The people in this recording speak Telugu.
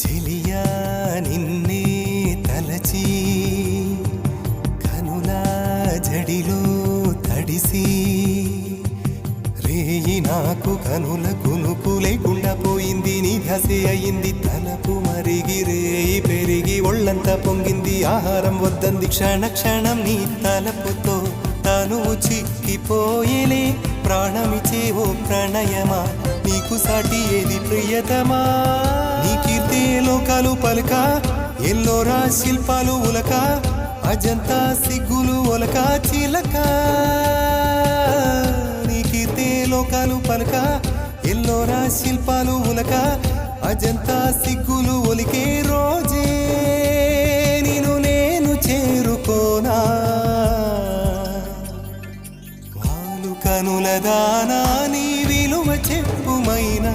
చెలియా నిన్నే తలచి కనులా జడిలో తడిసి రేయి నాకు కనుల కునుకు లేకుండా పోయింది నీ ధ్యాసే అయింది తలపు మరిగి రేయి పెరిగి ఒళ్ళంతా పొంగింది ఆహారం వద్దంది క్షణ క్షణం నీ తలపుతో తను చిక్కిపోయేలే ప్రాణమిచే ఓ ప్రణయమా నీకు సాటి ఏది ప్రియతమా నీ కీర్తే లోకాలు పలక ఎల్లోరా శిల్పాలు ఉలక అజంతా సిగ్గులు ఒలక చిలక నీ కీర్తే లోకాలు పలక ఎల్లోరా శిల్పాలు ఉలక అజంతా సిగ్గులు ఒలికే రోజే నిన్ను నేను చేరుకోనా వాలు కనుల దానా నీ విలువ చెప్పుమైనా